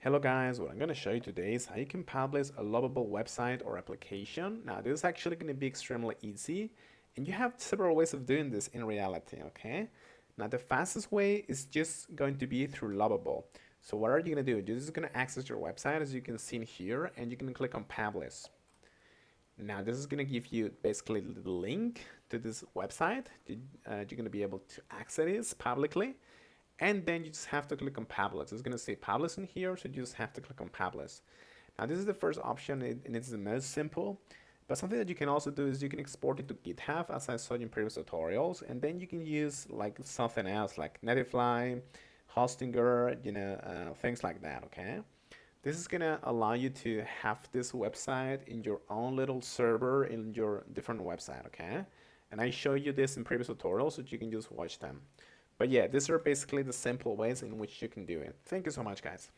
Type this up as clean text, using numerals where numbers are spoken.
Hello guys, what I'm going to show you today is how you can publish a lovable website or application. Now this is actually going to be extremely easy and you have several ways of doing this in reality, okay? Now the fastest way is just going to be through Lovable. So what are you going to do? You're just going to access your website as you can see here and you can click on publish. Now this is going to give you basically the link to this website. You're going to be able to access it publicly. And then you just have to click on publish. It's going to say publish in here, so you just have to click on publish. Now this is the first option and it's the most simple. But something that you can also do is you can export it to GitHub as I showed you in previous tutorials, and then you can use like something else like Netlify, Hostinger, things like that, okay? This is gonna allow you to have this website in your own little server in your different website, okay? And I show you this in previous tutorials so you can just watch them. But yeah, these are basically the simple ways in which you can do it. Thank you so much, guys.